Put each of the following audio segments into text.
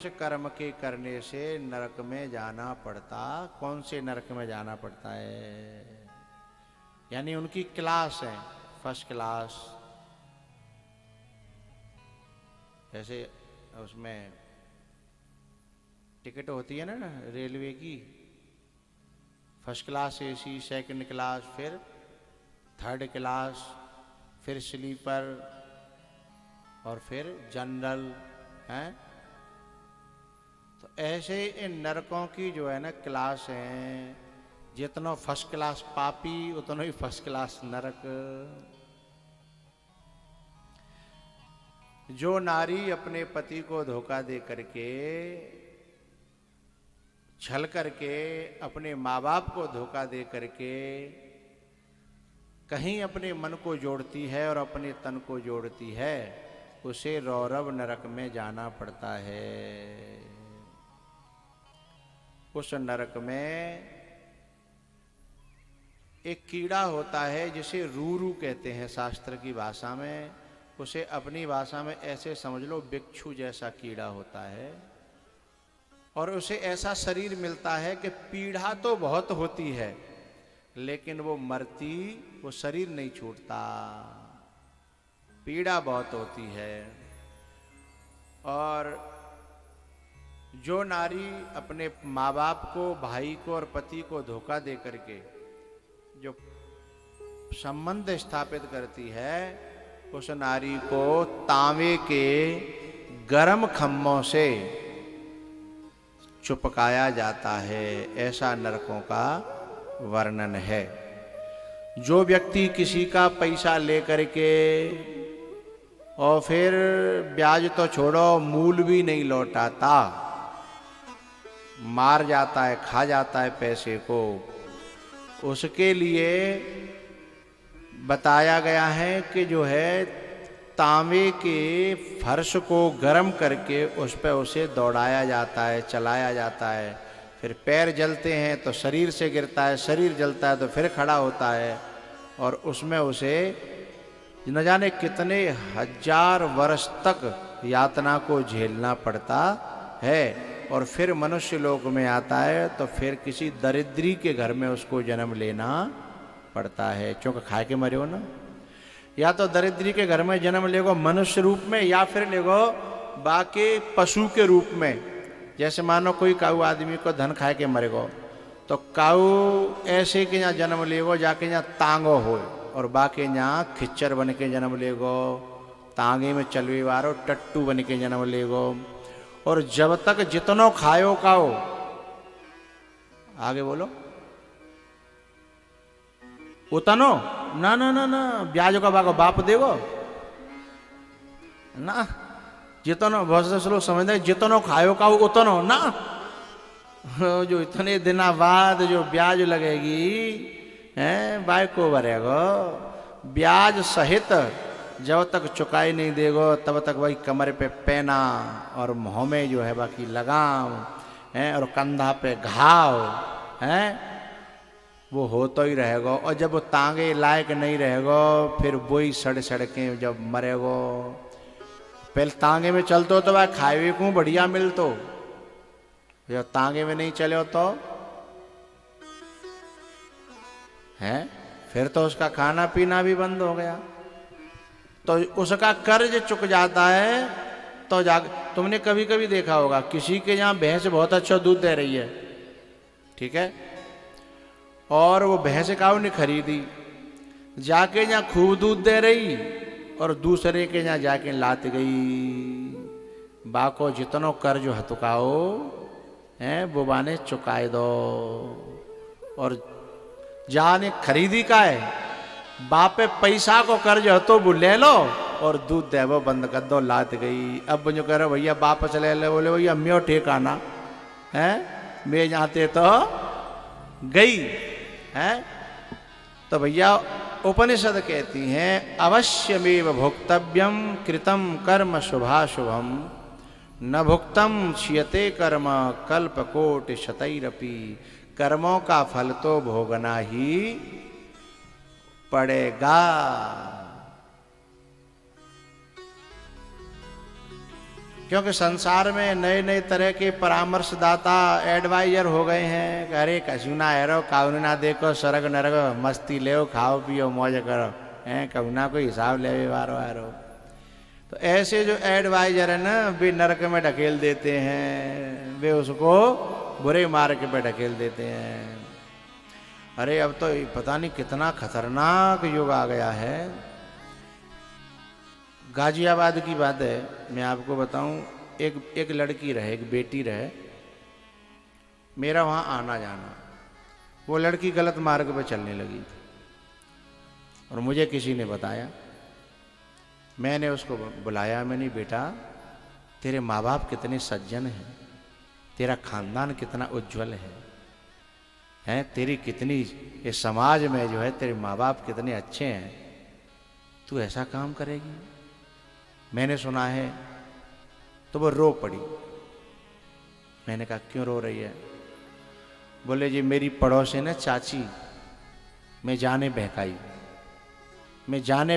कर्म के करने से नरक में जाना पड़ता। कौन से नरक में जाना पड़ता है? यानी उनकी क्लास है, फर्स्ट क्लास। जैसे उसमें टिकट होती है ना रेलवे की, first class AC, second class, फिर थर्ड क्लास, फिर स्लीपर और फिर जनरल हैं। तो ऐसे इन नरकों की जो है ना क्लास है। जितना फर्स्ट क्लास पापी उतना ही फर्स्ट क्लास नरक। जो नारी अपने पति को धोखा दे करके, छल करके, अपने माँ बाप को धोखा दे करके कहीं अपने मन को जोड़ती है और अपने तन को जोड़ती है, उसे रौरव नरक में जाना पड़ता है। उस नरक में एक कीड़ा होता है जिसे रूरू कहते हैं शास्त्र की भाषा में। उसे अपनी भाषा में ऐसे समझ लो, बिच्छू जैसा कीड़ा होता है। और उसे ऐसा शरीर मिलता है कि पीड़ा तो बहुत होती है लेकिन वो मरती, वो शरीर नहीं छूटता, पीड़ा बहुत होती है। और जो नारी अपने माँ बाप को, भाई को और पति को धोखा दे करके जो संबंध स्थापित करती है, उस नारी को तांबे के गर्म खम्भों से चुपकाया जाता है। ऐसा नरकों का वर्णन है। जो व्यक्ति किसी का पैसा लेकर के और फिर ब्याज तो छोड़ो, मूल भी नहीं लौटाता, मार जाता है, खा जाता है पैसे को, उसके लिए बताया गया है कि जो है तांबे के फर्श को गर्म करके उस पर उसे दौड़ाया जाता है, चलाया जाता है। फिर पैर जलते हैं तो शरीर से गिरता है, शरीर जलता है तो फिर खड़ा होता है और उसमें उसे न जाने कितने हजार वर्ष तक यातना को झेलना पड़ता है। और फिर मनुष्य लोक में आता है तो फिर किसी दरिद्री के घर में उसको जन्म लेना पड़ता है, क्योंकि खा के मरे हो ना। या तो दरिद्री के घर में जन्म लेगो मनुष्य रूप में, या फिर लेगो बाकी पशु के रूप में। जैसे मानो कोई काऊ आदमी को धन खा के मरेगो तो काऊ ऐसे के यहाँ जन्म लेगो जाके यहाँ तांगो हो, और बाकी यहाँ खिच्चर बन के जन्म लेगो, तांगे में चलवे वारो टट्टू बन के जन्म लेगो। और जब तक जितनो खायो खाओ, आगे बोलो, उतनो ना ना ना ना ब्याज का बागो बाप देगो ना। जितनो बहुत से लोग समझते हैं जितनो खायो खाओ उतनो ना। जो इतने दिना बाद जो ब्याज लगेगी हैं, बाय को भरेगो ब्याज सहित। जब तक चुकाई नहीं देगो तब तक वही कमर पे पैना और मुँह में जो है बाकी लगाम है और कंधा पे घाव है, वो होता ही रहेगा। और जब वो तांगे लायक नहीं रहेगा फिर वही सड़ सड़ के जब मरेगो। पहले तांगे में चलते हो तो भाई खाए को बढ़िया मिलतो, जब तांगे में नहीं चले हो तो है फिर तो उसका खाना पीना भी बंद हो गया, तो उसका कर्ज चुक जाता है। तो तुमने कभी कभी देखा होगा किसी के यहाँ भैंस बहुत अच्छा दूध दे रही है, ठीक है, और वो भैंस काऊ ने खरीदी, जाके यहाँ खूब दूध दे रही और दूसरे के यहाँ जाके लात गई। बाको जितनो कर्ज हतुकाओ है वो बाने चुकाए दो। और जाने खरीदी का है, बापे पैसा को कर्ज हतो वो ले लो और दूध दे वो बंद कर दो, लात गई। अब जो कह रहे भैया वापस ले ले, बोले भैया म्यो ठेकाना है, मैं जाते तो गई है। तो भैया उपनिषद कहती हैं अवश्यमेव भोक्तव्यम कृतम कर्म शुभाशुभम न भुक्तम क्षीयते कर्म कल्पकोटि शतैरपि। कर्मों का फल तो भोगना ही पड़ेगा। क्योंकि संसार में नए नए तरह के परामर्शदाता एडवाइजर हो गए हैं। अरे कछु ना हैरो, काउन ना देखो, सरग नरग, मस्ती ले, खाओ पियो मौज करो, हैं कहू ना कोई हिसाब ले वारो आरो। तो ऐसे जो एडवाइजर है ना, वे नरक में ढकेल देते हैं, वे उसको बुरे मार्ग पे ढकेल देते हैं। अरे अब तो पता नहीं कितना खतरनाक युग आ गया है। गाजियाबाद की बात है, मैं आपको बताऊं, एक लड़की रहे, एक बेटी रहे, मेरा वहाँ आना जाना। वो लड़की गलत मार्ग पे चलने लगी और मुझे किसी ने बताया। मैंने उसको बुलाया, मैंने बेटा तेरे माँ बाप कितने सज्जन हैं, तेरा खानदान कितना उज्जवल है, तेरी कितनी ये समाज में जो है तेरे माँ बाप कितने अच्छे हैं, तू ऐसा काम करेगी? मैंने सुना है। तो वो रो पड़ी। मैंने कहा क्यों रो रही है? बोले जी मेरी पड़ोसी ने चाची मैं जाने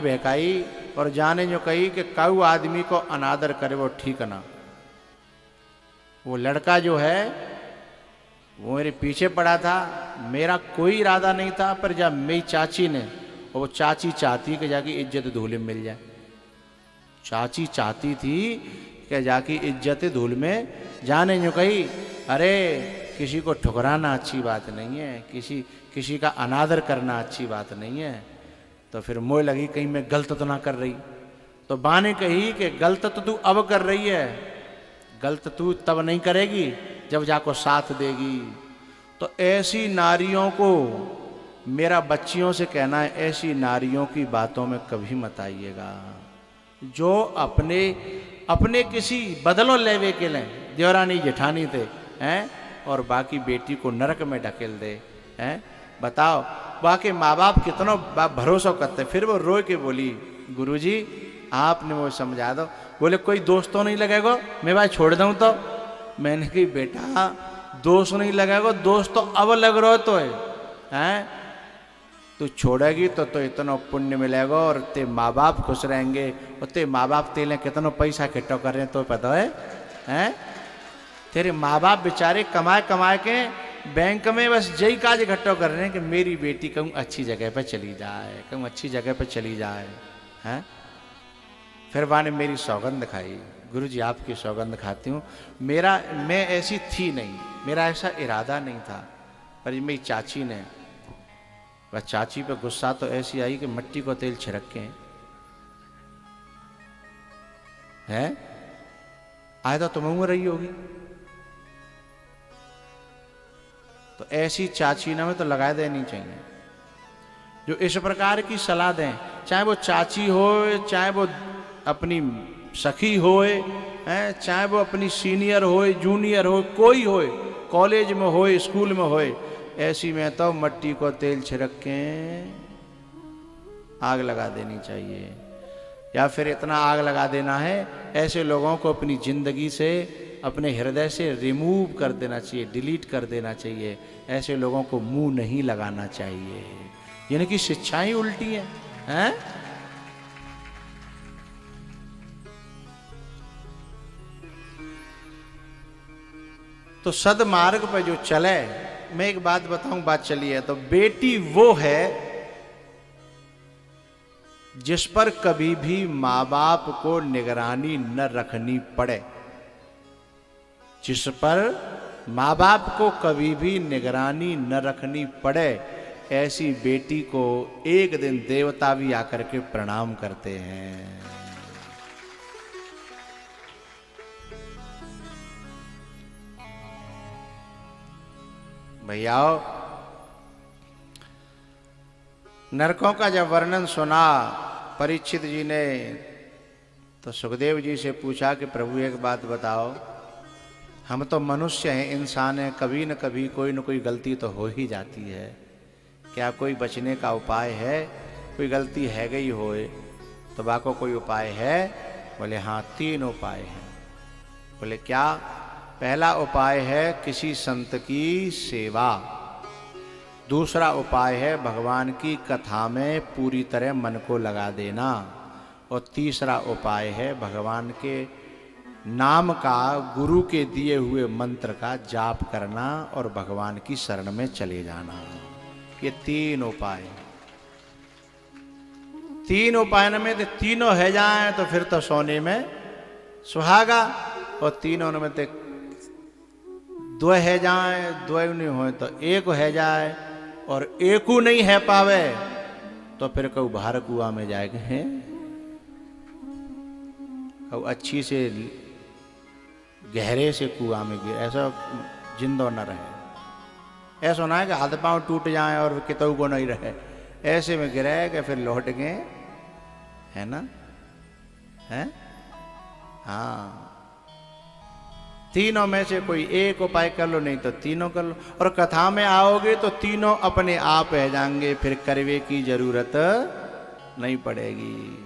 बहकाई और जाने जो कही कि काऊ आदमी को अनादर करे वो ठीक ना। वो लड़का जो है वो मेरे पीछे पड़ा था, मेरा कोई इरादा नहीं था, पर जब मेरी चाची ने, वो चाची चाहती कि जाके इज्जत धूल में मिल जाए, चाची चाहती थी कि जाके इज्जत धूल में जाने जो कही। अरे किसी को ठुकराना अच्छी बात नहीं है, किसी का अनादर करना अच्छी बात नहीं है। तो फिर मोह लगी कहीं मैं गलत तो ना कर रही। तो माँ ने कही कि गलत तो तू अब कर रही है, गलत तू तब नहीं करेगी जब जाको साथ देगी। तो ऐसी नारियों को मेरा बच्चियों से कहना है, ऐसी नारियों की बातों में कभी मत आइएगा जो अपने किसी बदलो लेवे के लें, देवरानी जेठानी थे हैं, और बाकी बेटी को नरक में ढकेल दे हैं। बताओ बाकी माँ बाप कितना भरोसा करते। फिर वो रो के बोली गुरुजी आपने वो समझा दो। बोले कोई दोस्त तो नहीं लगेगा मैं भाई छोड़ दूँ तो? मैंने कही बेटा दोस्त नहीं लगेगा, दोस्त तो अब लग रहा तो है, तू छोड़ेगी तो इतना पुण्य मिलेगा और ते माँ बाप खुश रहेंगे। और ते माँ बाप तेले कितना पैसा इकट्ठा कर रहे हैं तो पता है? तेरे माँ बाप बेचारे कमाए के बैंक में बस यही काज इकट्ठा कर रहे हैं कि मेरी बेटी कहूँ अच्छी जगह पर चली जाए, कहूँ अच्छी जगह पर चली जाए हैं। फिर वहाँ ने मेरी सौगंध खाई, गुरुजी आपकी सौगंध खाती हूँ, मैं ऐसी थी नहीं, मेरा ऐसा इरादा नहीं था। पर मेरी चाची ने, वह चाची पे गुस्सा तो ऐसी आई कि मिट्टी को तेल छिड़क के हैं आए तो तुम उम्र रही होगी। तो ऐसी चाची ना में तो लगा देनी चाहिए जो इस प्रकार की सलाह दें, चाहे वो चाची हो, चाहे वो अपनी सखी होए, चाहे वो अपनी सीनियर होए, जूनियर हो, कोई होए, कॉलेज में होए, स्कूल में होए, ऐसी में तो मट्टी को तेल छिड़क के आग लगा देनी चाहिए। या फिर इतना आग लगा देना है, ऐसे लोगों को अपनी जिंदगी से, अपने हृदय से रिमूव कर देना चाहिए, डिलीट कर देना चाहिए। ऐसे लोगों को मुंह नहीं लगाना चाहिए। यानी कि शिक्षाएं उल्टी हैं। तो सदमार्ग पर जो चले, मैं एक बात बताऊं, बात चली है तो बेटी वो है जिस पर कभी भी माँ बाप को निगरानी न रखनी पड़े, जिस पर माँ बाप को कभी भी निगरानी न रखनी पड़े, ऐसी बेटी को एक दिन देवता भी आकर के प्रणाम करते हैं। भैयाओ, नरकों का जब वर्णन सुना परीक्षित जी ने तो सुखदेव जी से पूछा कि प्रभु एक बात बताओ, हम तो मनुष्य हैं, इंसान हैं, कभी न कभी कोई न कोई गलती तो हो ही जाती है, क्या कोई बचने का उपाय है? कोई गलती है गई होए तो बाको कोई उपाय है? बोले हाँ 3 उपाय हैं। बोले क्या? पहला उपाय है किसी संत की सेवा, दूसरा उपाय है भगवान की कथा में पूरी तरह मन को लगा देना, और तीसरा उपाय है भगवान के नाम का, गुरु के दिए हुए मंत्र का जाप करना और भगवान की शरण में चले जाना। ये 3 उपाय, 3 उपाय में तो तीनों है जाए तो फिर तो सोने में सुहागा, और तीनों में तो 2 है जाए, 2 नहीं हो तो 1 है जाए, और 1 नहीं है पावे तो फिर कहू बाहर कुआ में जाएगा हैं, कहू अच्छी से गहरे से कुआ में गिर, ऐसा जिंदो न रहे। ऐसा ना है कि हाथ पांव टूट जाए और कितऊ को नहीं रहे, ऐसे में गिरे कि फिर लौट गए, है ना, है। हाँ, तीनों में से कोई 1 उपाय कर लो, नहीं तो तीनों कर लो, और कथा में आओगे तो तीनों अपने आप रह जाएंगे, फिर करवे की जरूरत नहीं पड़ेगी।